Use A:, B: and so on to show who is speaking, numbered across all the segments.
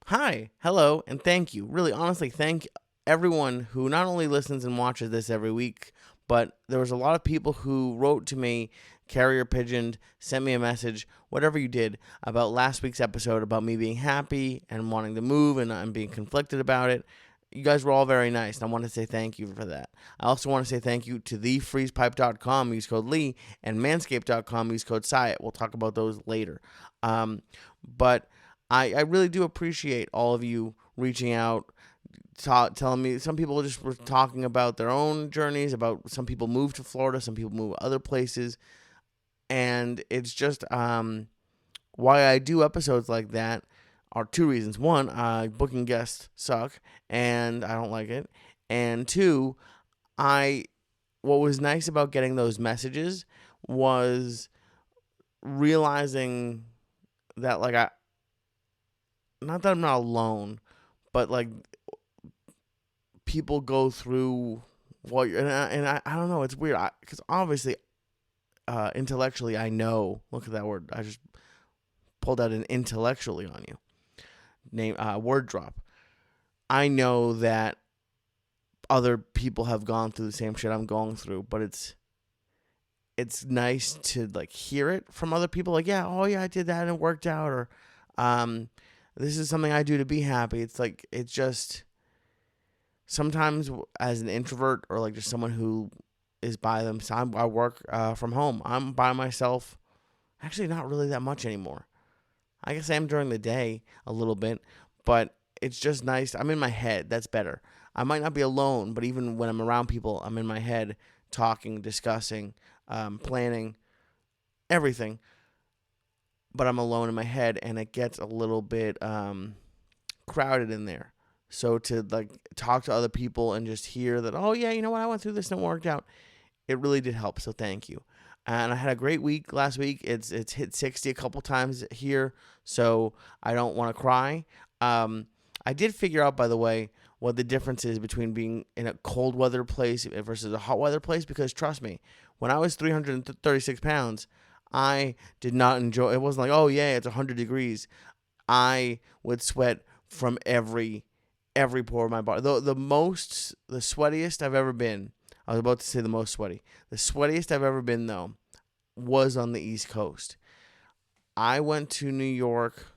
A: Hi, hello, and thank you. Really, honestly, thank everyone who not only listens and watches this every week, but there was a lot of people who wrote to me, carrier pigeoned, sent me a message, whatever you did, about last week's episode about me being happy and wanting to move and being conflicted about it. You guys were all very nice, and I want to say thank you for that. I also want to say thank you to thefreezepipe.com, use code Lee, and manscaped.com, use code Syatt. We'll talk about those later. But I really do appreciate all of you reaching out, telling me. Some people just were talking about their own journeys, about some people moved to Florida, some people move other places, and it's just why I do episodes like that are two reasons. One, booking guests suck, and I don't like it. And two, I what was nice about getting those messages was realizing that not that I'm not alone, but people go through what I don't know. It's weird because obviously, intellectually, I know. Look at that word. I just pulled out an intellectually on you. Word drop. I know that other people have gone through the same shit I'm going through, but it's nice to hear it from other people. Like, yeah, oh yeah, I did that and it worked out, or this is something I do to be happy. It's just sometimes as an introvert or just someone who is by themselves. I work from home. I'm by myself. Actually, not really that much anymore. I guess I am during the day a little bit, but it's just nice. I'm in my head. That's better. I might not be alone, but even when I'm around people, I'm in my head talking, discussing, planning, everything. But I'm alone in my head, and it gets a little bit crowded in there. So to talk to other people and just hear that, oh yeah, you know what, I went through this and it worked out. It really did help. So thank you. And I had a great week last week. It's hit 60 a couple times here, so I don't want to cry. I did figure out, by the way, what the difference is between being in a cold weather place versus a hot weather place. Because trust me, when I was 336 pounds, I did not enjoy. It wasn't like, oh yeah, it's 100 degrees. I would sweat from every pore of my body. The sweatiest I've ever been. I was about to say the most sweaty. The sweatiest I've ever been, though, was on the East Coast. I went to New York.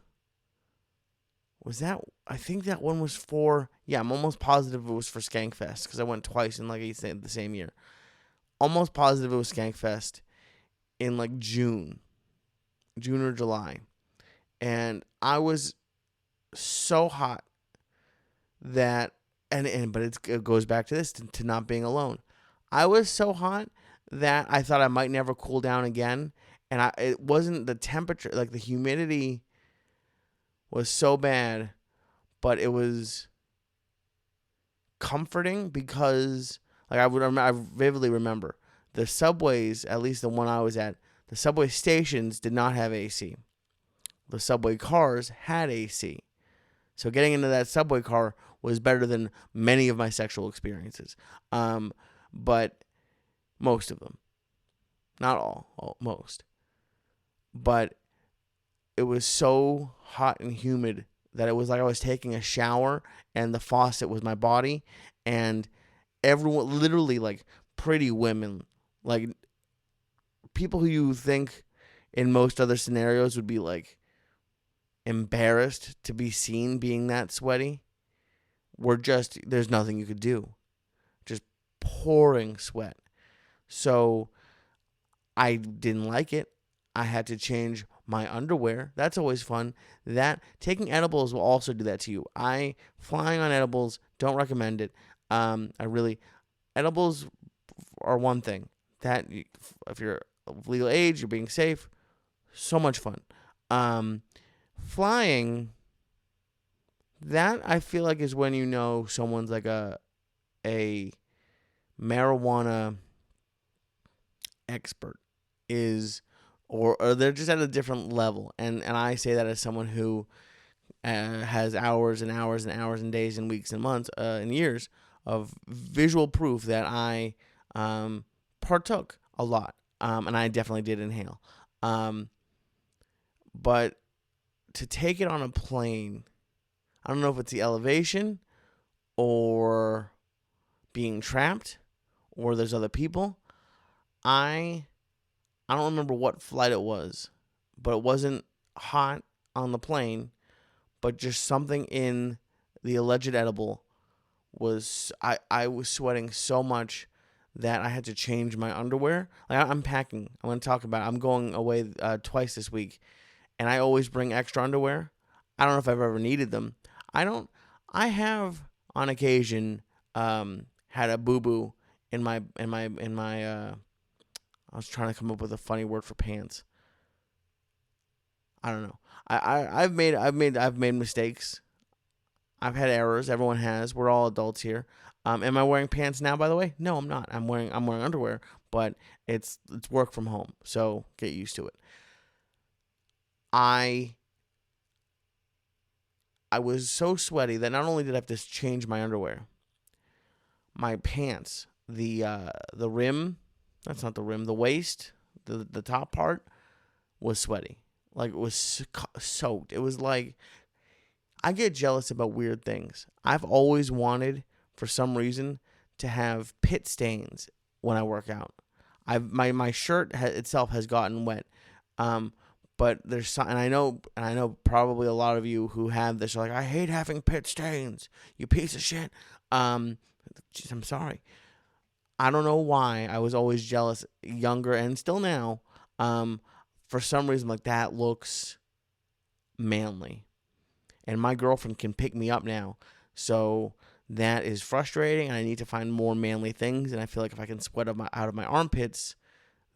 A: I think that one was I'm almost positive it was for Skankfest because I went twice in the same year. Almost positive it was Skankfest in June or July. And I was so hot that, but it goes back to this, to not being alone. I was so hot that I thought I might never cool down again. And it wasn't the temperature, the humidity was so bad, but it was comforting because I vividly remember the subways, at least the one I was at, the subway stations did not have AC. The subway cars had AC. So getting into that subway car was better than many of my sexual experiences. But most of them. Not all, most. But it was so hot and humid that it was like I was taking a shower and the faucet was my body, and everyone, literally pretty women, people who you think in most other scenarios would be embarrassed to be seen being that sweaty, there's nothing you could do. Just pouring sweat. So I didn't like it. I had to change my underwear. That's always fun. Taking edibles will also do that to you. Flying on edibles, don't recommend it. Edibles are one thing. That if you're of legal age, you're being safe. So much fun. Flying, that I feel like is when you know someone's a marijuana expert, or they're just at a different level. And I say that as someone who has hours and hours and hours and days and weeks and months and years of visual proof that I partook a lot. And I definitely did inhale. But to take it on a plane, I don't know if it's the elevation or being trapped or there's other people. I don't remember what flight it was, but it wasn't hot on the plane, but just something in the alleged edible was I was sweating so much that I had to change my underwear. Like I'm packing. I'm going to talk about it. I'm going away twice this week, and I always bring extra underwear. I don't know if I've ever needed them. I don't. I have on occasion had a boo boo in my. I was trying to come up with a funny word for pants. I don't know. I've made mistakes. I've had errors. Everyone has. We're all adults here. Am I wearing pants now? By the way, no, I'm not. I'm wearing underwear, but it's work from home, so get used to it. I I was so sweaty that not only did I have to change my underwear, my pants, the rim, that's not the rim, the waist, the top part was sweaty. Like it was soaked. It was like I get jealous about weird things. I've always wanted, for some reason, to have pit stains when I work out. My shirt itself has gotten wet. But there's some, and I know probably a lot of you who have this are like, I hate having pit stains, you piece of shit. I'm sorry. I don't know why I was always jealous, younger and still now. For some reason, like that looks manly, and my girlfriend can pick me up now, so that is frustrating. And I need to find more manly things, and I feel like if I can sweat out of my armpits,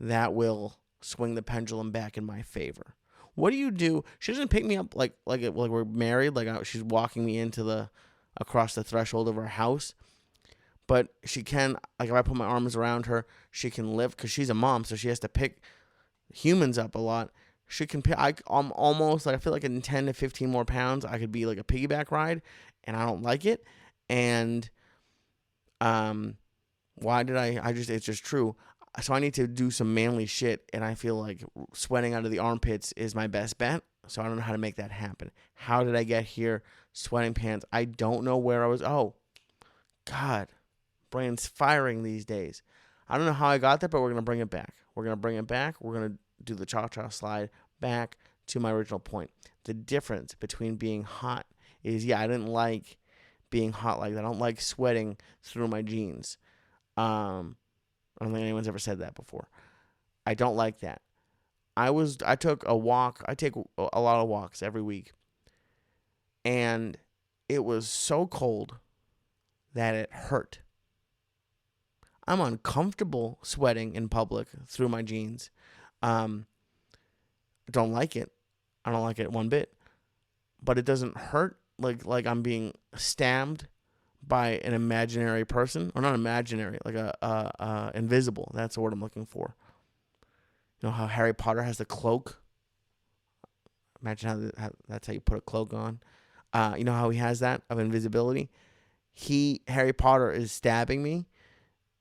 A: that will swing the pendulum back in my favor. What do you do? She doesn't pick me up like we're married, like she's walking me across the threshold of our house. But she can, like if I put my arms around her, she can lift because she's a mom, so she has to pick humans up a lot. She can pick. I'm almost like I feel like in 10 to 15 more pounds, I could be like a piggyback ride, and I don't like it. And why did it's just true. So I need to do some manly shit, and I feel like sweating out of the armpits is my best bet. So I don't know how to make that happen. How did I get here? Sweating pants. I don't know where I was. Oh, God. Brain's firing these days. I don't know how I got there, but we're going to bring it back. We're going to do the cha-cha slide back to my original point. The difference between being hot is, I didn't like being hot like that. I don't like sweating through my jeans. I don't think anyone's ever said that before. I don't like that. I took a walk. I take a lot of walks every week. And it was so cold that it hurt. I'm uncomfortable sweating in public through my jeans. Don't like it. I don't like it one bit. But it doesn't hurt like I'm being stabbed by an imaginary person, or not imaginary, like a invisible. That's the word I'm looking for. You know how Harry Potter has the cloak? Imagine how that's how you put a cloak on. You know how he has that of invisibility? Harry Potter is stabbing me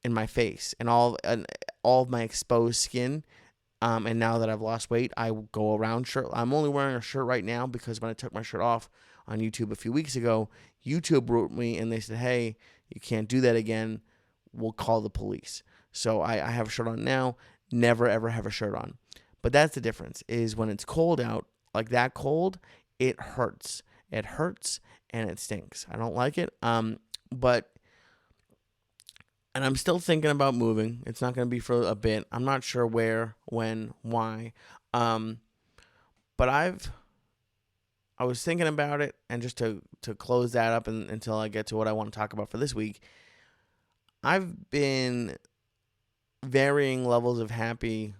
A: in my face and all of my exposed skin. And now that I've lost weight, I go around shirt. I'm only wearing a shirt right now because when I took my shirt off on YouTube a few weeks ago, YouTube wrote me and they said, hey, you can't do that again. We'll call the police. So I have a shirt on now. Never, ever have a shirt on. But that's the difference, is when it's cold out, like that cold, it hurts. It hurts and it stinks. I don't like it. And I'm still thinking about moving. It's not going to be for a bit. I'm not sure where, when, why. But I was thinking about it, and just to close that up until I get to what I want to talk about for this week, I've been varying levels of happy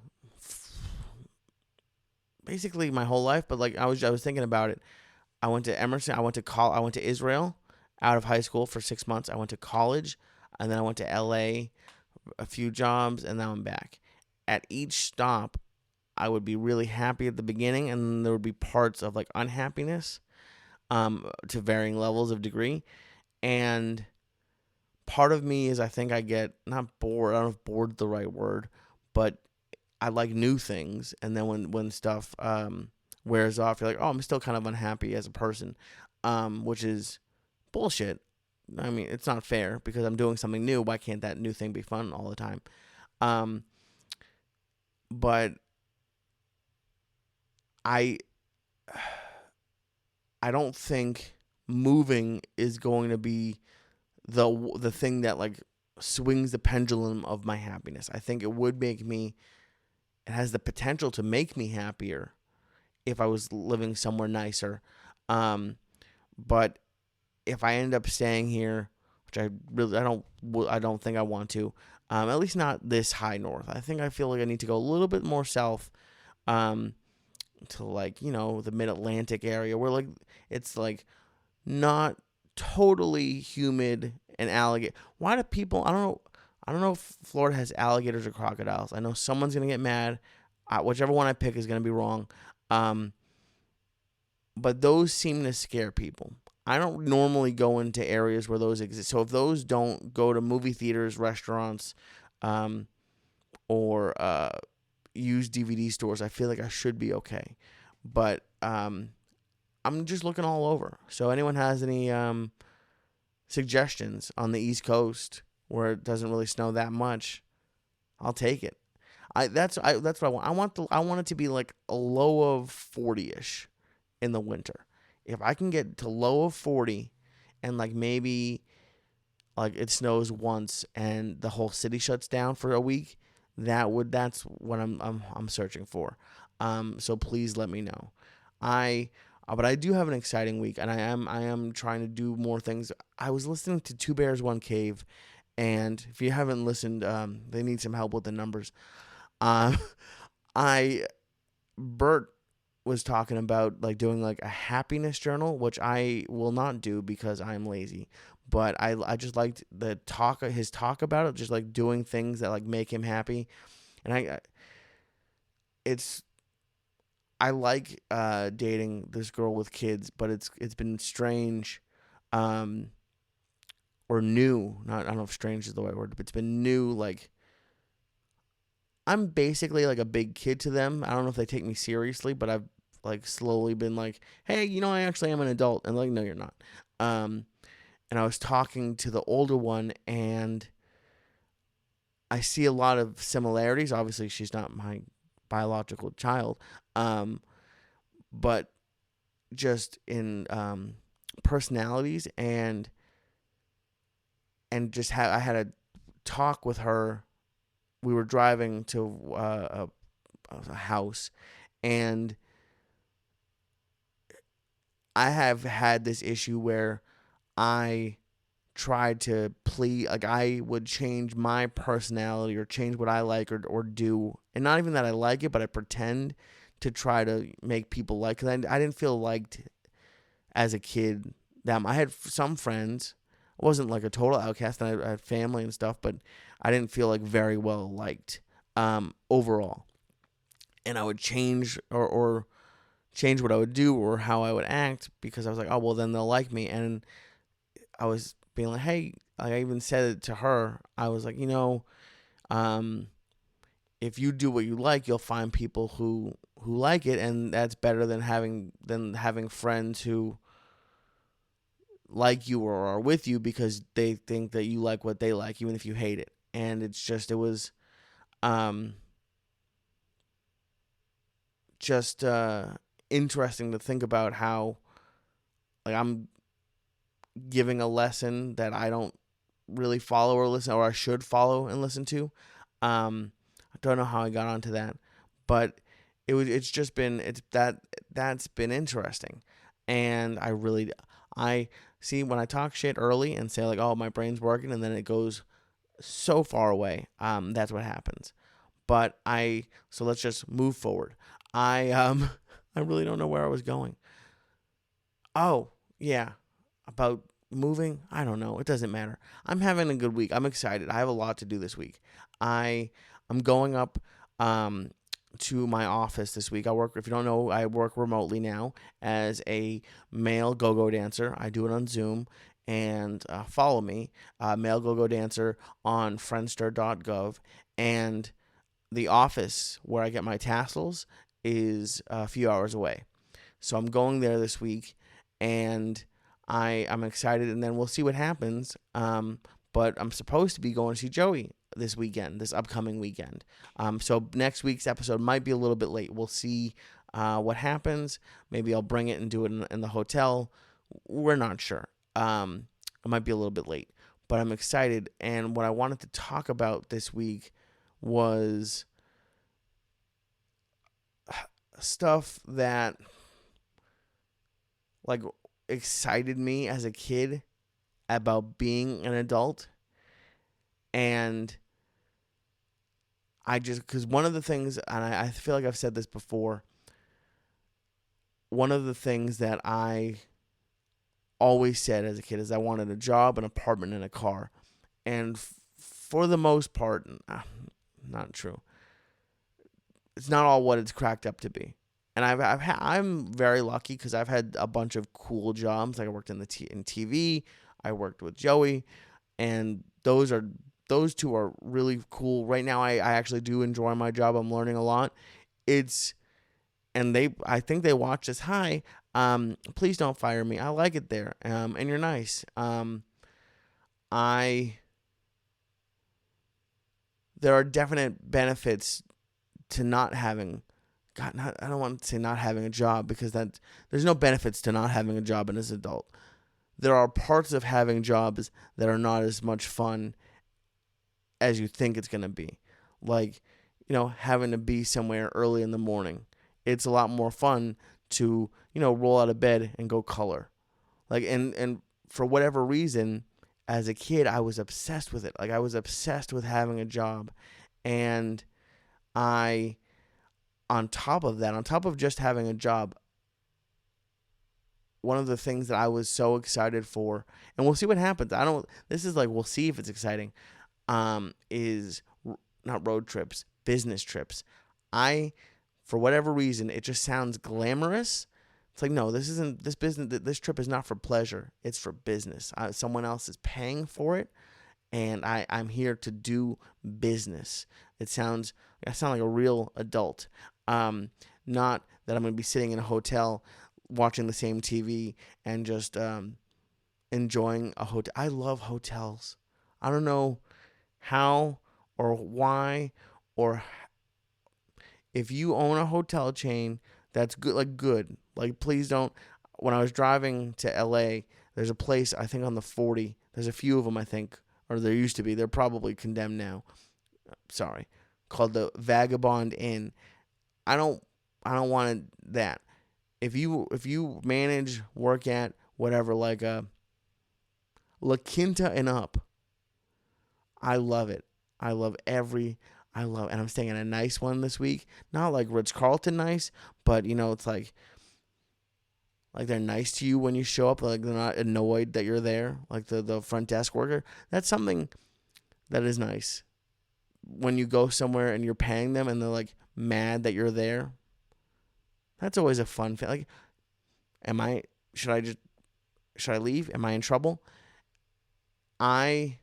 A: basically my whole life, but like I was thinking about it. I went to Emerson, I went to Israel out of high school for 6 months. I went to college, and then I went to LA, a few jobs, and now I'm back. At each stop, I would be really happy at the beginning, and then there would be parts of like unhappiness, to varying levels of degree. And part of me is, I think I get not bored. I don't know if bored's the right word, but I like new things. And then when stuff wears off, you're like, oh, I'm still kind of unhappy as a person. which is bullshit. I mean, it's not fair because I'm doing something new. Why can't that new thing be fun all the time? But I don't think moving is going to be the thing that like swings the pendulum of my happiness. I think it would make me. It has the potential to make me happier if I was living somewhere nicer. But if I end up staying here, which I don't think I want to, at least not this high north. I feel like I need to go a little bit more south, to like, the mid-Atlantic area where like it's like not totally humid and alligator. Why do people? I don't know if Florida has alligators or crocodiles. I know someone's gonna get mad. Whichever one I pick is gonna be wrong. But those seem to scare people. I don't normally go into areas where those exist. So if those don't, go to movie theaters, restaurants, or used DVD stores, I feel like I should be okay. But I'm just looking all over. So anyone has any suggestions on the East Coast where it doesn't really snow that much, I'll take it. That's what I want. I want it to be like a low of 40-ish in the winter. If I can get to low of 40 and like maybe like it snows once and the whole city shuts down for a week, that's what I'm searching for. So please let me know. But I do have an exciting week, and I am trying to do more things. I was listening to Two Bears, One Cave, and if you haven't listened, they need some help with the numbers. Bert was talking about like doing like a happiness journal, which I will not do because I'm lazy. But I just liked his talk about it, just like doing things that like make him happy, and I like dating this girl with kids, but it's been strange, or new. I don't know if strange is the right word, but it's been new. Like I'm basically like a big kid to them. I don't know if they take me seriously, but I've like slowly been like, hey, I actually am an adult, and like, no, you're not. And I was talking to the older one, and I see a lot of similarities. Obviously, she's not my biological child, but just in personalities and just I had a talk with her. We were driving to a house, and I have had this issue where I tried to please, like I would change my personality or change what I like or do, and not even that I like it, but I pretend to try to make people like it. I didn't feel liked as a kid. I had some friends. I wasn't like a total outcast, and I had family and stuff, but I didn't feel like very well liked overall. And I would change or change what I would do or how I would act because I was like, oh, well, then they'll like me. And I was being like, hey, like I even said it to her. I was like, if you do what you like, you'll find people who like it, and that's better than having friends who like you or are with you because they think that you like what they like, even if you hate it. And it was just interesting to think about how like I'm giving a lesson that I don't really follow or listen, or I should follow and listen to. I don't know how I got onto that, but that's been interesting. And I see when I talk shit early and say like, oh, my brain's working, and then it goes so far away. That's what happens. But so let's just move forward. I really don't know where I was going. Oh, yeah. About moving? I don't know. It doesn't matter. I'm having a good week. I'm excited. I have a lot to do this week. I'm going up to my office this week. If you don't know, I work remotely now as a male go-go dancer. I do it on Zoom, and follow me, male go-go dancer on friendster.gov, and the office where I get my tassels is a few hours away. So I'm going there this week, and I'm excited, and then we'll see what happens. But I'm supposed to be going to see Joey this upcoming weekend. So next week's episode might be a little bit late. We'll see what happens. Maybe I'll bring it and do it in the hotel. We're not sure. It might be a little bit late, but I'm excited. And what I wanted to talk about this week was stuff that like excited me as a kid about being an adult. And because one of the things, and I feel like I've said this before, one of the things that I always said as a kid is I wanted a job, an apartment, and a car. And for the most part, not true. It's not all what it's cracked up to be. And I'm very lucky because I've had a bunch of cool jobs. Like I worked in TV. I worked with Joey, and those two are really cool. Right now, I actually do enjoy my job. I'm learning a lot. I think they watch this. Hi, please don't fire me. I like it there. And you're nice. There are definite benefits to not having. I don't want to say not having a job because there's no benefits to not having a job as an adult. There are parts of having jobs that are not as much fun as you think it's going to be. Like, having to be somewhere early in the morning. It's a lot more fun to, roll out of bed and go color. Like, and for whatever reason, as a kid, I was obsessed with it. Like, I was obsessed with having a job. And on top of just having a job, one of the things that I was so excited for, and we'll see what happens. We'll see if it's exciting, is not road trips, business trips. For whatever reason, it just sounds glamorous. It's like, no, this trip is not for pleasure. It's for business. Someone else is paying for it, and I'm here to do business. I sound like a real adult. Not that I'm going to be sitting in a hotel watching the same TV and just enjoying a hotel. I love hotels. I don't know how or why, or if you own a hotel chain that's good. Like, please don't. When I was driving to LA, there's a place, I think on the 40. There's a few of them, I think, or there used to be. They're probably condemned now. Sorry. Called the Vagabond Inn. I don't want that. If you manage, work at, whatever, like a La Quinta and up, I love it. And I'm staying in a nice one this week. Not like Ritz-Carlton nice, but it's like they're nice to you when you show up. Like they're not annoyed that you're there. Like the front desk worker. That's something that is nice. When you go somewhere and you're paying them and they're like mad that you're there. That's always a fun thing. Like, should I leave? Am I in trouble? I'm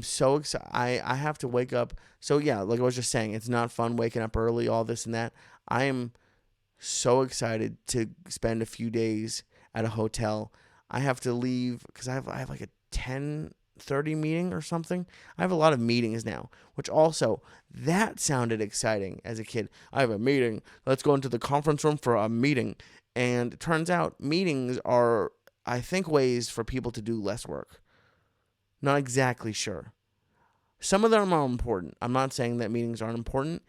A: so excited. I have to wake up. So yeah, like I was just saying, it's not fun waking up early, all this and that. I am so excited to spend a few days at a hotel. I have to leave because I have like a 10:30 meeting or something. I have a lot of meetings now, which also, that sounded exciting as a kid. I have a meeting. Let's go into the conference room for a meeting. And it turns out meetings are, I think, ways for people to do less work. Not exactly sure. Some of them are important. I'm not saying that meetings aren't important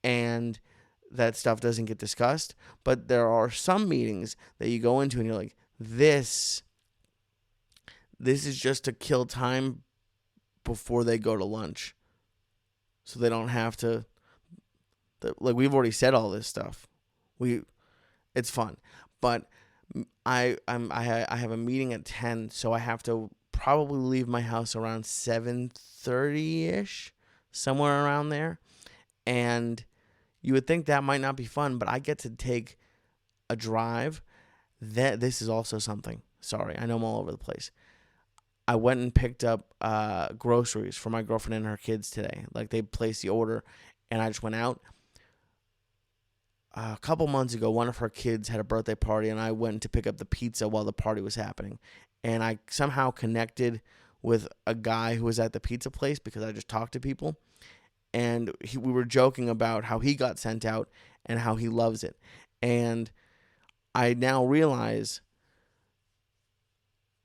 A: and that stuff doesn't get discussed, but there are some meetings that you go into and you're like, this is just to kill time before they go to lunch. So they don't have to, like, we've already said all this stuff. It's fun. But I have a meeting at 10, so I have to probably leave my house around 7:30-ish, somewhere around there. And you would think that might not be fun, but I get to take a drive. This is also something. Sorry, I know I'm all over the place. I went and picked up groceries for my girlfriend and her kids today. Like, they placed the order, and I just went out. a couple months ago, one of her kids had a birthday party, and I went to pick up the pizza while the party was happening. And I somehow connected with a guy who was at the pizza place because I just talked to people. And we were joking about how he got sent out and how he loves it. And I now realize,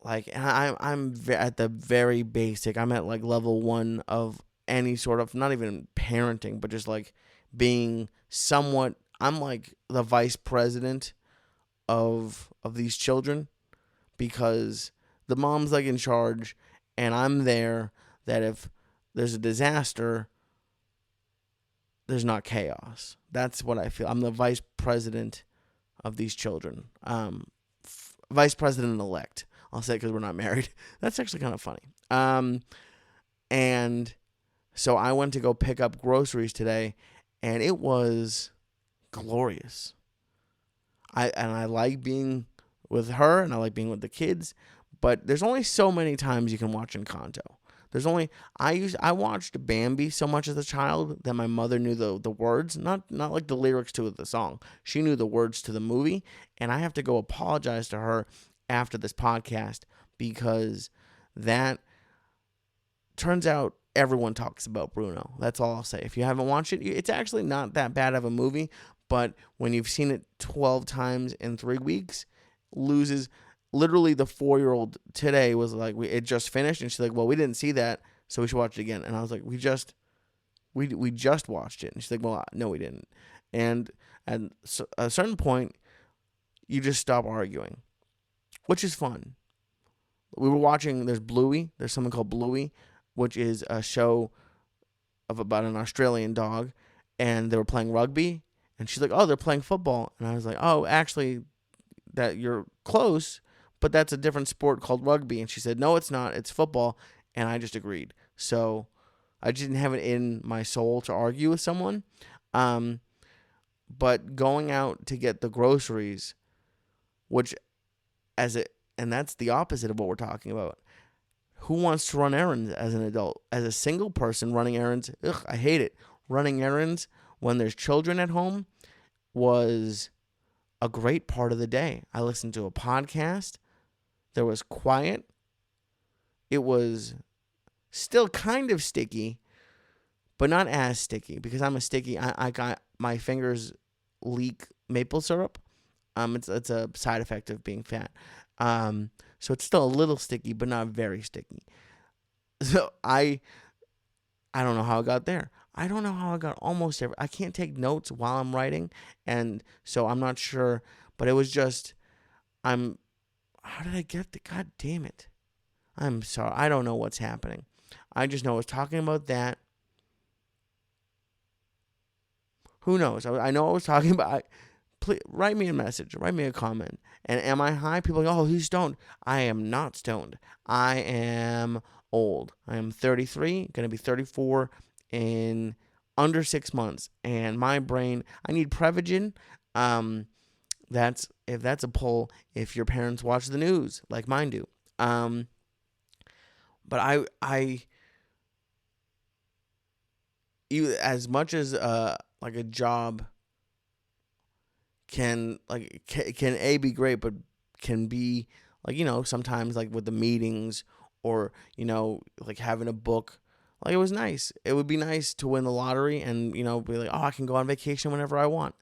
A: like, and I'm at the very basic. I'm at like level 1 of any sort of, not even parenting, but just like being somewhat. I'm like the vice president of these children, because the mom's like in charge, and I'm there that if there's a disaster, there's not chaos. That's what I feel. I'm the vice president of these children. Vice president-elect. I'll say it because we're not married. That's actually kind of funny. And so I went to go pick up groceries today, and it was glorious. I like being with her, and I like being with the kids, but there's only so many times you can watch Encanto. I watched Bambi so much as a child that my mother knew the words, not like the lyrics to the song. She knew the words to the movie, and I have to go apologize to her after this podcast, because that turns out everyone talks about Bruno. That's all I'll say. If you haven't watched it, it's actually not that bad of a movie, but when you've seen it 12 times in 3 weeks, loses. Literally, the 4-year-old today was like, it just finished, and she's like, well, we didn't see that, so we should watch it again. And I was like, we just watched it. And she's like, well, no, we didn't. And at a certain point, you just stop arguing, which is fun. We were watching, there's Bluey. There's something called Bluey, which is a show about an Australian dog, and they were playing rugby, and she's like, oh, they're playing football. And I was like, oh, actually, that you're close, but that's a different sport called rugby. And she said, no, it's not. It's football. And I just agreed. So I just didn't have it in my soul to argue with someone. But going out to get the groceries, and that's the opposite of what we're talking about. Who wants to run errands as an adult? As a single person running errands, I hate it. Running errands when there's children at home was a great part of the day. I listened to a podcast. There was quiet. It was still kind of sticky, but not as sticky, because I'm a sticky. I got my fingers leak maple syrup. It's a side effect of being fat. So it's still a little sticky, but not very sticky. So I don't know how I got there. I don't know how I got almost every. I can't take notes while I'm writing, and so I'm not sure. But it was just, how did I get the? God damn it! I'm sorry. I don't know what's happening. I just know I was talking about that. Who knows? I know I was talking about. Please write me a message. Write me a comment. And am I high? People are like, oh, he's stoned. I am not stoned. I am old. I am 33, going to be 34 in under 6 months. And my brain, I need Prevagen. That's a pull if your parents watch the news like mine do. But I as much as like a job can A, be great, but can be like, sometimes like with the meetings, or like having a book, like it was nice. It would be nice to win the lottery and be like, oh, I can go on vacation whenever I want.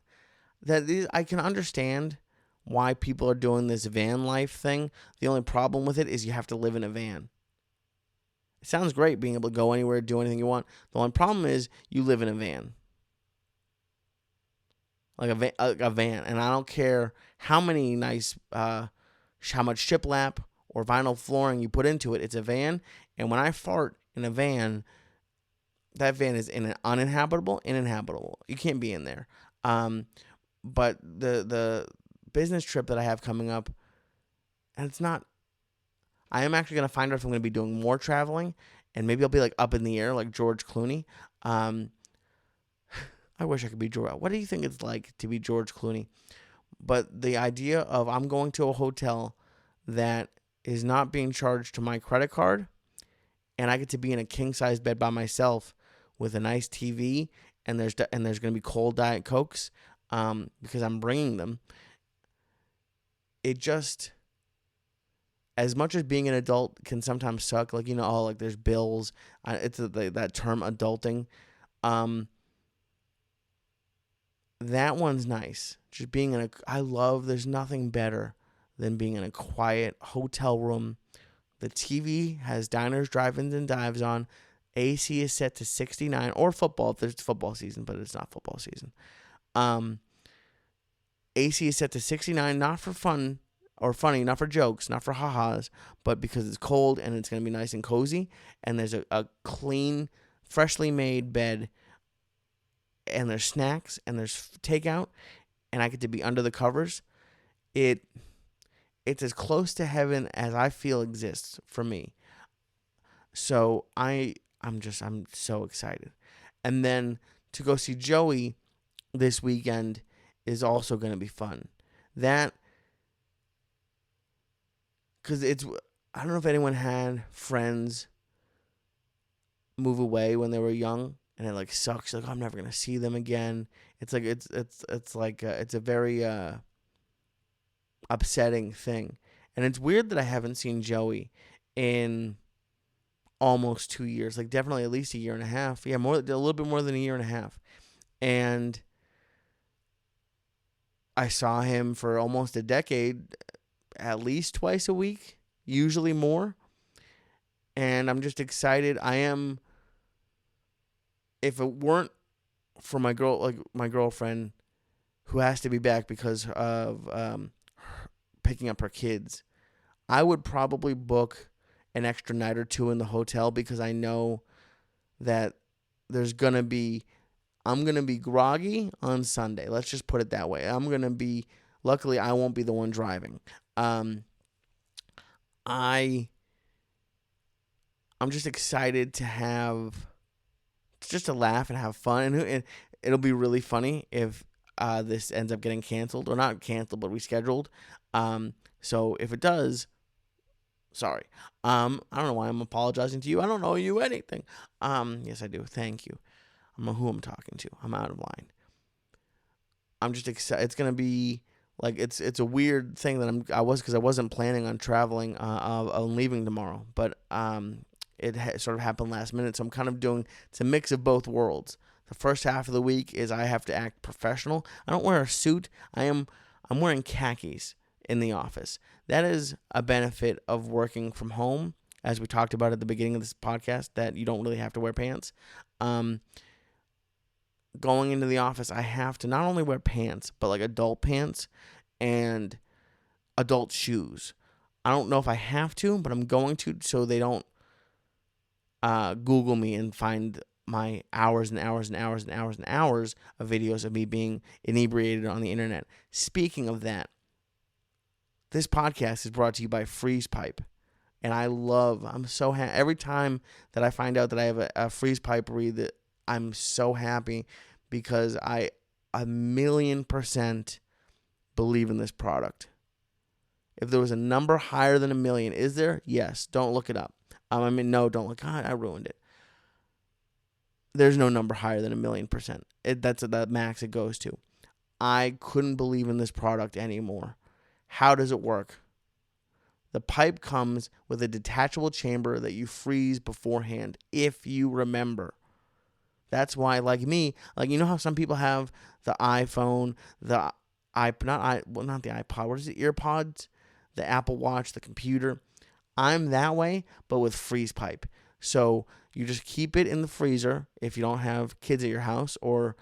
A: I can understand why people are doing this van life thing. The only problem with it is you have to live in a van. It sounds great being able to go anywhere, do anything you want. The only problem is you live in a van. Like a van, and I don't care how many nice, how much shiplap or vinyl flooring you put into it. It's a van, and when I fart in a van, that van is uninhabitable. You can't be in there. But the business trip that I have coming up, and it's not. I am actually gonna find out if I'm gonna be doing more traveling, and maybe I'll be like up in the air like George Clooney. I wish I could be George. What do you think it's like to be George Clooney? But the idea of I'm going to a hotel that is not being charged to my credit card, and I get to be in a king-size bed by myself with a nice TV, and there's going to be cold Diet Cokes. because I'm bringing them. It just, as much as being an adult can sometimes suck, like, like there's bills. It's that term adulting. That one's nice. Just being there's nothing better than being in a quiet hotel room. The TV has diners, drive-ins, and dives on. AC is set to 69, or football if there's football season, but it's not football season. AC is set to 69, not for fun or funny, not for jokes, not for ha-has, but because it's cold and it's going to be nice and cozy. And there's a clean, freshly made bed, and there's snacks, and there's takeout, and I get to be under the covers. It's as close to heaven as I feel exists for me. So I'm so excited. And then to go see Joey this weekend is also going to be fun. Because I don't know if anyone had friends move away when they were young, and it like sucks. Like, I'm never going to see them again. It's like, it's a very upsetting thing. And it's weird that I haven't seen Joey in almost 2 years, like definitely at least a year and a half. Yeah, a little bit more than a year and a half. And I saw him for almost a decade, at least twice a week, usually more. And I'm just excited. If it weren't for my girlfriend, who has to be back because of picking up her kids, I would probably book an extra night or two in the hotel, because I know that I'm going to be groggy on Sunday. Let's just put it that way. Luckily I won't be the one driving. I'm just excited to laugh and have fun. And it'll be really funny if this ends up getting canceled, or not canceled, but rescheduled. So if it does, sorry. I don't know why I'm apologizing to you. I don't owe you anything. Yes, I do. Thank you. I don't know who I'm talking to. I'm out of line. I'm just excited. It's gonna be like it's a weird thing that because I wasn't planning on traveling on leaving tomorrow, but it sort of happened last minute. So I'm kind of it's a mix of both worlds. The first half of the week is I have to act professional. I don't wear a suit. I'm wearing khakis in the office. That is a benefit of working from home, as we talked about at the beginning of this podcast, that you don't really have to wear pants. Going into the office, I have to not only wear pants, but like adult pants and adult shoes. I don't know if I have to, but I'm going to, so they don't Google me and find my hours and hours and hours and hours and hours of videos of me being inebriated on the internet. Speaking of that, this podcast is brought to you by Freeze Pipe. And I'm so happy. Every time that I find out that I have a Freeze Pipe read, I'm so happy, because I 1,000,000% believe in this product. If there was a number higher than 1,000,000, is there? Yes. Don't look it up. No, don't look. God, I ruined it. There's no number higher than 1,000,000%. That's the max it goes to. I couldn't believe in this product anymore. How does it work? The pipe comes with a detachable chamber that you freeze beforehand, if you remember. That's why, like me, you know how some people have the iPhone, not the iPod, what is it, EarPods, the Apple Watch, the computer. I'm that way, but with Freeze Pipe. So you just keep it in the freezer if you don't have kids at your house, or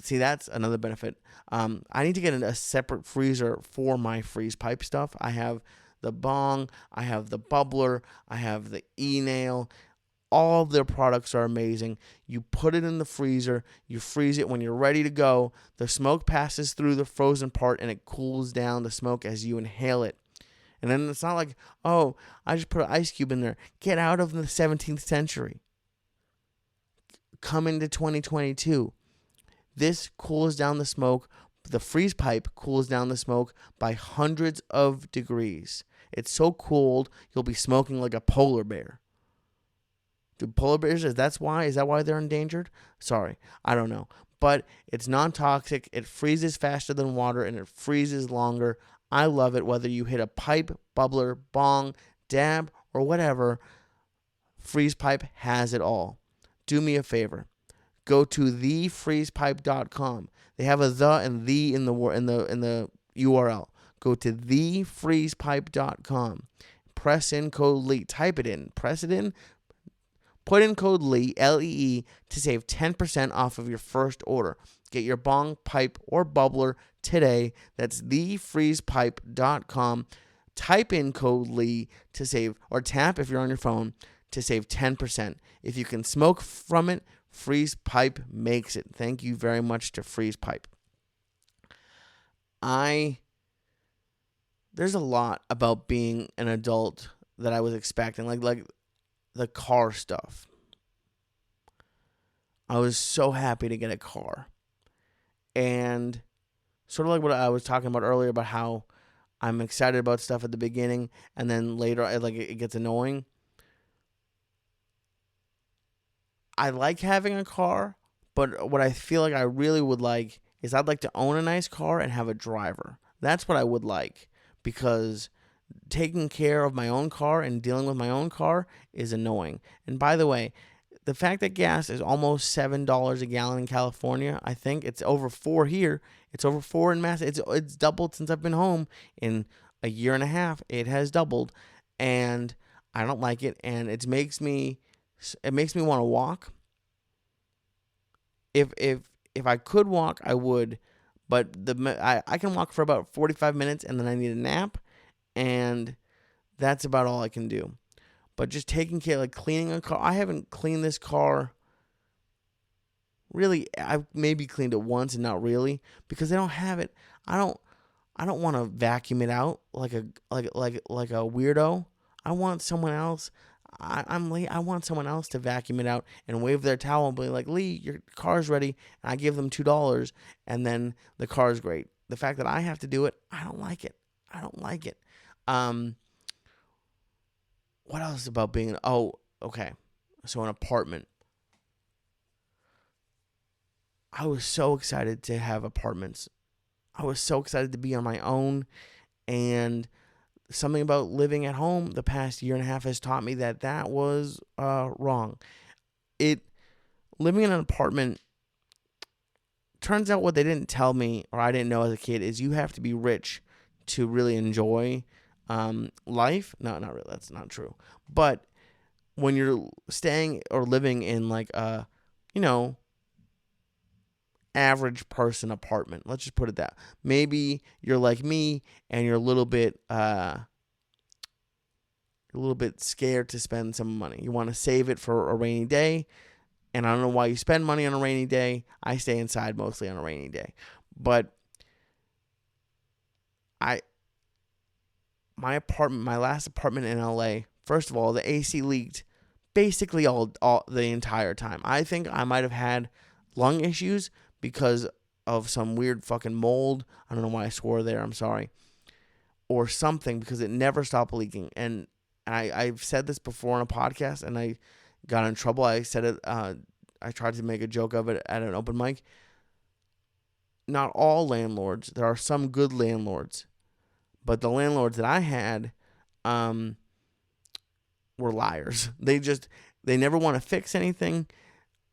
A: see, that's another benefit. I need to get a separate freezer for my Freeze Pipe stuff. I have the bong, I have the bubbler, I have the e-nail. All of their products are amazing. You put it in the freezer, you freeze it. When you're ready to go, the smoke passes through the frozen part and it cools down the smoke as you inhale it. And then it's not like, oh, I just put an ice cube in there. Get out of the 17th century. Come into 2022. This cools down the smoke. The Freeze Pipe cools down the smoke by hundreds of degrees. It's so cold, you'll be smoking like a polar bear. Do polar bears, is that why they're endangered? Sorry, I don't know. but it's non-toxic. It freezes faster than water, and it freezes longer. I love it. Whether you hit a pipe, bubbler, bong, dab, or whatever, Freeze Pipe has it all. Do me a favor. Go to thefreezepipe.com. They have a the and the in the URL. Go to thefreezepipe.com. Press in code LEE. Type it in. Press it in. Put in code LEE, L-E-E, to save 10% off of your first order. Get your bong, pipe, or bubbler today. That's thefreezepipe.com. Type in code LEE to save, or tap if you're on your phone, to save 10%. If you can smoke from it, Freeze Pipe makes it. Thank you very much to Freeze Pipe. There's a lot about being an adult that I was expecting, like the car stuff. I was so happy to get a car. And sort of like what I was talking about earlier about how I'm excited about stuff at the beginning and then later it gets annoying. I like having a car, but what I feel like I really would like is I'd like to own a nice car and have a driver. That's what I would like, because taking care of my own car and dealing with my own car is annoying. And by the way, the fact that gas is almost $7 a gallon in California, I think it's over $4 here. It's over $4 in Mass. It's doubled since I've been home. In a year and a half, it has doubled, and I don't like it. And it makes me want to walk. If I could walk, I would, but I can walk for about 45 minutes, and then I need a nap, and that's about all I can do. But just taking care, like cleaning a car. I haven't cleaned this car. Really, I've maybe cleaned it once, and not really, because I don't have it. I don't want to vacuum it out like a weirdo. I want someone else. I'm late. I want someone else to vacuum it out and wave their towel and be like, Lee, your car's ready. And I give them $2, and then the car's great. The fact that I have to do it, I don't like it. What else about being okay. So an apartment. I was so excited to have apartments. I was so excited to be on my own, and something about living at home the past year and a half has taught me that was wrong. Living in an apartment, turns out what they didn't tell me, or I didn't know as a kid, is you have to be rich to really enjoy life. No, not really. That's not true. But when you're staying or living in like a, average person apartment, let's just put it that. Maybe you're like me and you're a little bit scared to spend some money. You want to save it for a rainy day. And I don't know why you spend money on a rainy day. I stay inside mostly on a rainy day. But my last apartment in LA, first of all, the AC leaked basically all the entire time. I think I might have had lung issues because of some weird fucking mold. I don't know why I swore there. I'm sorry. Or something, because it never stopped leaking. And I've said this before on a podcast, and I got in trouble. I said it. I tried to make a joke of it at an open mic. Not all landlords. There are some good landlords, but the landlords that I had were liars. They never want to fix anything,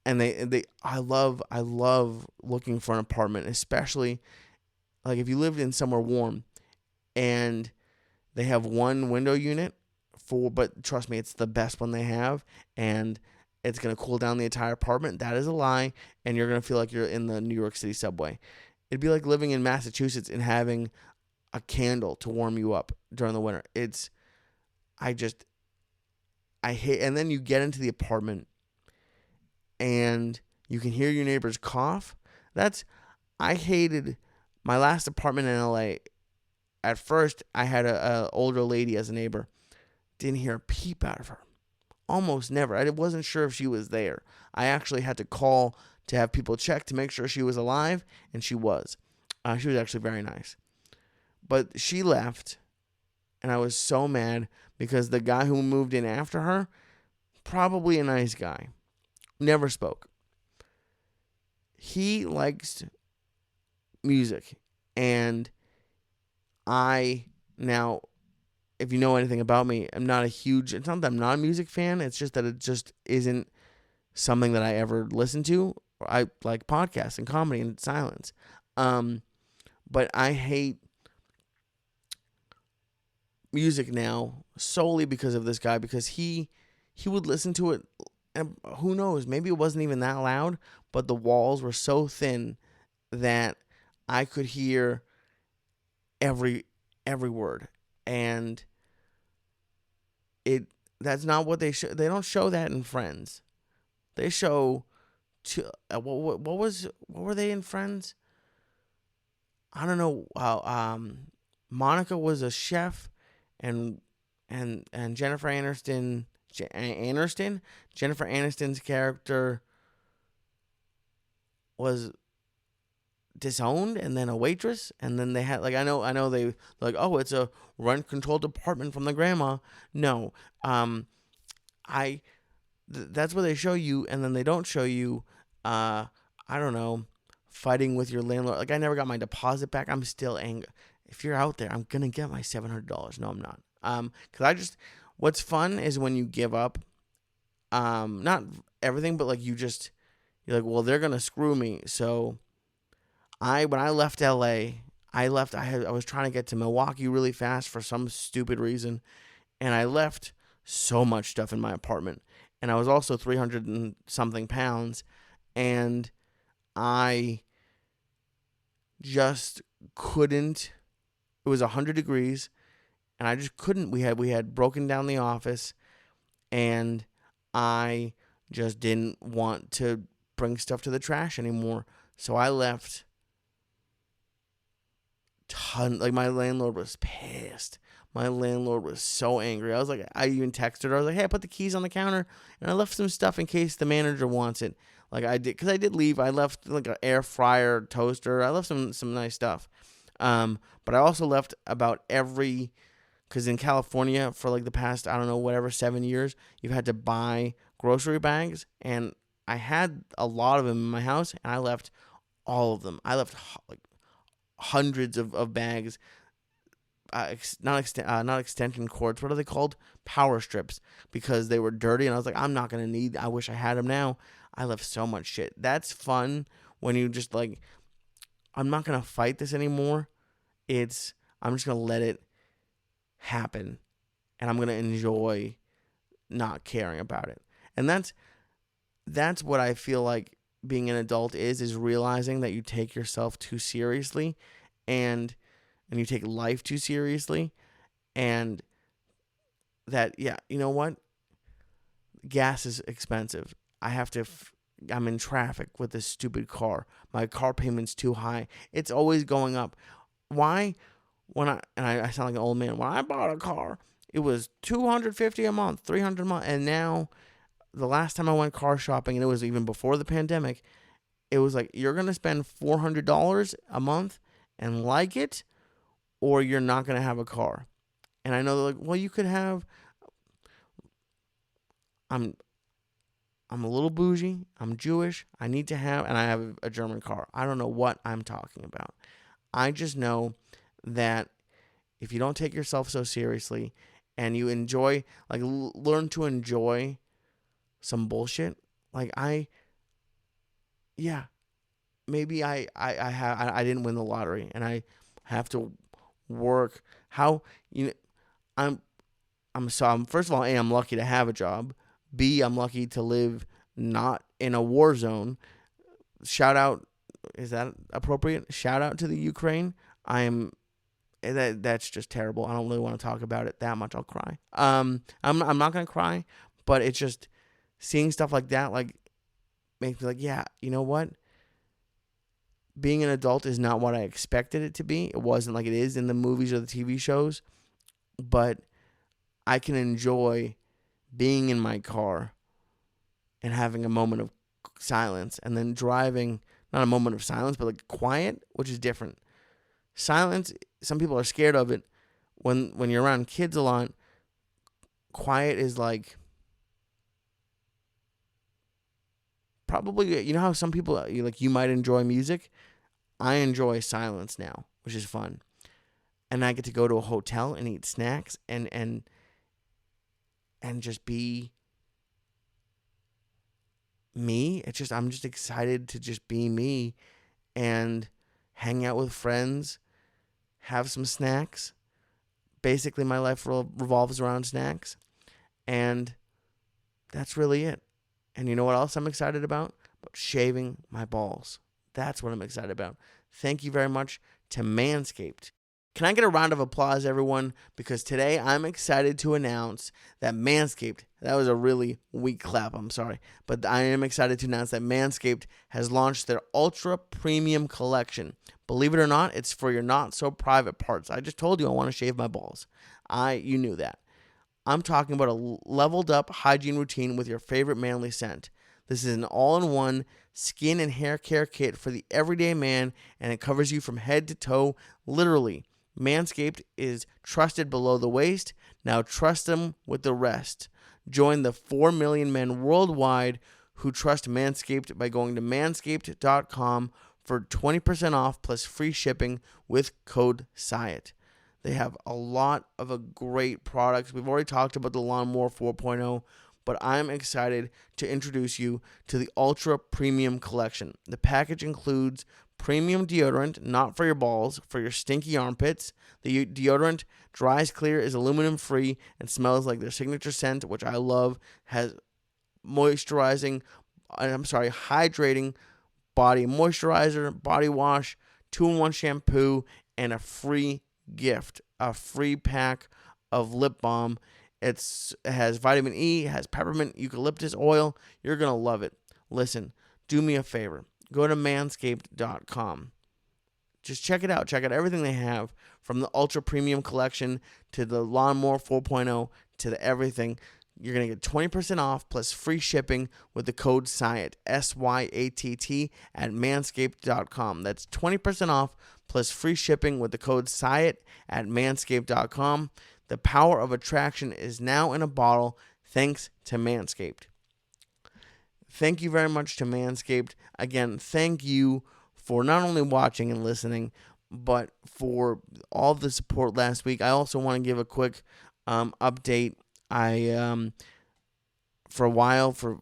A: and I love looking for an apartment, especially like if you lived in somewhere warm, and they have one window unit but trust me, it's the best one they have, and it's going to cool down the entire apartment. That is a lie, and you're going to feel like you're in the New York City subway. It'd be like living in Massachusetts and having a candle to warm you up during the winter. I hate, and then you get into the apartment, and you can hear your neighbors cough. I hated my last apartment in LA. At first, I had a older lady as a neighbor. Didn't hear a peep out of her. Almost never. I wasn't sure if she was there. I actually had to call to have people check to make sure she was alive, and she was. She was actually very nice. But she left, and I was so mad because the guy who moved in after her, probably a nice guy, never spoke. he likes music, and now, if you know anything about me, I'm not a huge, it's not that I'm not a music fan, it's just that it just isn't something that I ever listen to. I like podcasts and comedy and silence. But I hate music now solely because of this guy, because he would listen to it, and who knows, maybe it wasn't even that loud, but the walls were so thin that I could hear every word. And that's not what they show. They don't show that in Friends. They show what were they in Friends? I don't know. Monica was a chef, and Jennifer Aniston. Jennifer Aniston's character was disowned, and then a waitress, and then they had I know they oh, it's a rent controlled apartment from the grandma. No, that's what they show you, and then they don't show you. I don't know, fighting with your landlord. I never got my deposit back. I'm still angry. If you're out there, I'm gonna get my $700. No, I'm not. Because what's fun is when you give up. Not everything, but you're like, well, they're gonna screw me. So when I left LA, I was trying to get to Milwaukee really fast for some stupid reason, and I left so much stuff in my apartment, and I was also 300 and something pounds, and I just couldn't. It was 100 degrees, and I just couldn't. We had broken down the office, and I just didn't want to bring stuff to the trash anymore. So I left my landlord was pissed. My landlord was so angry. I even texted her. I was like, hey, I put the keys on the counter, and I left some stuff in case the manager wants it. I did, because I did leave. I left an air fryer, toaster. I left some nice stuff. But I also left about because in California for the past, I don't know, whatever, 7 years, you've had to buy grocery bags, and I had a lot of them in my house, and I left all of them. I left hundreds of bags, not extension cords. What are they called? Power strips, because they were dirty, and I was like, I'm not gonna need. I wish I had them now. I left so much shit. That's fun when you just I'm not gonna fight this anymore. I'm just gonna let it happen, and I'm gonna enjoy not caring about it. And that's what I feel like being an adult is realizing that you take yourself too seriously, and you take life too seriously, and that, yeah, you know what? Gas is expensive. I'm in traffic with this stupid car. My car payment's too high. It's always going up. Why? I sound like an old man. When I bought a car, it was $250 a month, $300 a month, and now the last time I went car shopping, and it was even before the pandemic, it was you're gonna spend $400 a month and like it, or you're not gonna have a car. And I know they're well, you could have. I'm a little bougie. I'm Jewish. I need to have, and I have a German car. I don't know what I'm talking about. I just know that if you don't take yourself so seriously, and you enjoy, learn to enjoy some bullshit, maybe I didn't win the lottery, and I have to work. I'm first of all, I'm lucky to have a job. B, I'm lucky to live not in a war zone. Shout out, is that appropriate? Shout out to the Ukraine. That's just terrible. I don't really want to talk about it that much. I'll cry. I'm not gonna cry, but it's just seeing stuff like that makes me yeah, you know what? Being an adult is not what I expected it to be. It wasn't like it is in the movies or the TV shows, but I can enjoy being in my car and having a moment of silence, and then driving, not a moment of silence, but quiet, which is different. Silence, some people are scared of it. When you're around kids a lot, quiet is probably, you know how some people, you might enjoy music? I enjoy silence now, which is fun. And I get to go to a hotel and eat snacks and just be me. I'm just excited to just be me and hang out with friends, have some snacks. Basically, my life revolves around snacks, and that's really it. And you know what else I'm excited about? About shaving my balls. That's what I'm excited about. Thank you very much to Manscaped. Can I get a round of applause, everyone? Because today I'm excited to announce that Manscaped, that was a really weak clap, I'm sorry, but I am excited to announce that Manscaped has launched their Ultra Premium Collection. Believe it or not, it's for your not-so-private parts. I just told you I want to shave my balls. You knew that. I'm talking about a leveled-up hygiene routine with your favorite manly scent. This is an all-in-one skin and hair care kit for the everyday man, and it covers you from head to toe, literally. Manscaped is trusted below the waist. Now trust them with the rest. Join the 4 million men worldwide who trust Manscaped by going to manscaped.com for 20% off plus free shipping with code Syatt. They have a lot of great products. We've already talked about the Lawnmower 4.0, but I'm excited to introduce you to the Ultra Premium Collection. The package includes premium deodorant, not for your balls, for your stinky armpits. The deodorant dries clear, is aluminum free, and smells like their signature scent, which I love. Has hydrating body moisturizer, body wash, 2-in-1 shampoo, and a free gift, a free pack of lip balm. It has vitamin E, has peppermint eucalyptus oil. You're going to love it. Listen, do me a favor. Go to manscaped.com. Just check it out. Check out everything they have, from the Ultra Premium Collection to the Lawnmower 4.0 to the everything. You're going to get 20% off plus free shipping with the code Syatt, SYATT, at manscaped.com. That's 20% off plus free shipping with the code Syatt at manscaped.com. The power of attraction is now in a bottle thanks to Manscaped. Thank you very much to Manscaped. Again, thank you for not only watching and listening, but for all the support last week. I also want to give a quick update. For a while, for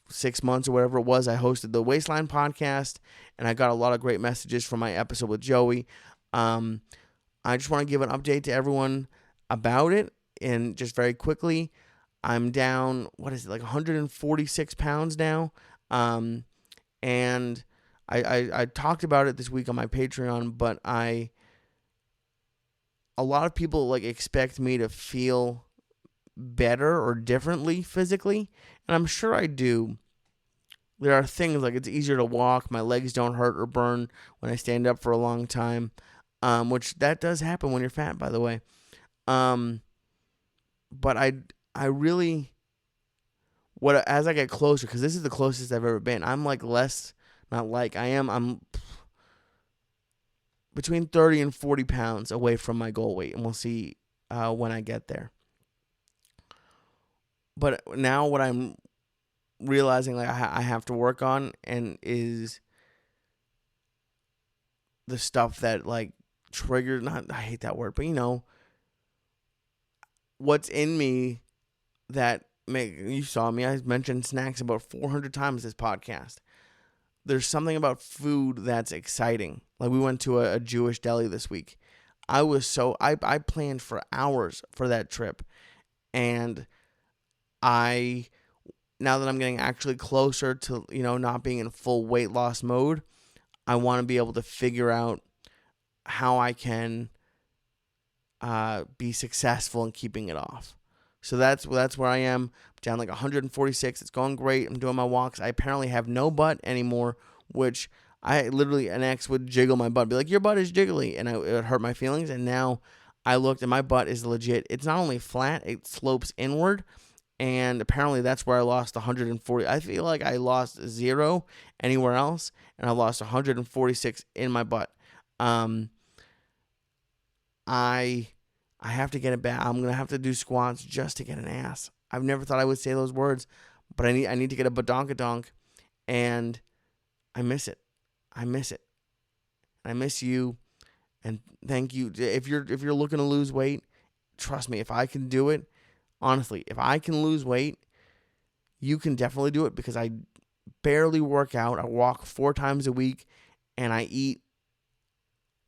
A: 6 months or whatever it was, I hosted the Waistline podcast, and I got a lot of great messages from my episode with Joey. I just want to give an update to everyone about it, and just very quickly, I'm down, 146 pounds now, and I talked about it this week on my Patreon, but a lot of people expect me to feel better or differently physically, and I'm sure I do. There are things like it's easier to walk, my legs don't hurt or burn when I stand up for a long time, which that does happen when you're fat, by the way. But I really, as I get closer, because this is the closest I've ever been, I'm I'm between 30 and 40 pounds away from my goal weight, and we'll see when I get there. But now what I'm realizing I have to work on is the stuff that triggers, I hate that word, but what's in me that you saw me, I mentioned snacks about 400 times this podcast. There's something about food that's exciting. We went to a Jewish deli this week. I planned for hours for that trip, and now that I'm getting actually closer to, not being in full weight loss mode, I want to be able to figure out how I can be successful in keeping it off. So that's where I am, down 146. It's going great. I'm doing my walks. I apparently have no butt anymore, which an ex would jiggle my butt, be like, your butt is jiggly, and it would hurt my feelings. And now I looked, and my butt is legit. It's not only flat, it slopes inward. And apparently that's where I lost 140. I feel like I lost 0 anywhere else, and I lost 146 in my butt. I have to get it back. I'm gonna have to do squats just to get an ass. I've never thought I would say those words, but I need to get a badonkadonk, And I miss it. I miss it. I miss you. And thank you. If you're looking to lose weight, trust me, if I can do it, honestly, if I can lose weight, you can definitely do it, because I barely work out. I walk 4 times a week, and I eat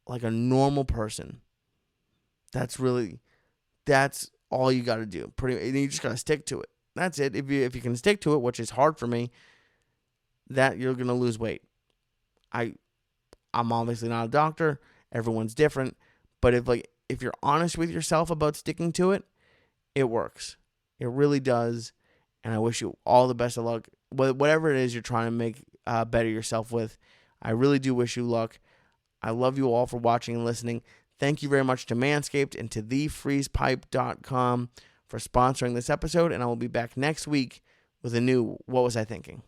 A: like a normal person. That's all you got to do. You just got to stick to it. That's it. If you can stick to it, which is hard for me, that you're going to lose weight. I'm obviously not a doctor. Everyone's different. But if you're honest with yourself about sticking to it, it works. It really does. And I wish you all the best of luck. Whatever it is you're trying to make better yourself with, I really do wish you luck. I love you all for watching and listening. Thank you very much to Manscaped and to thefreezepipe.com for sponsoring this episode. And I will be back next week with a new What Was I Thinking?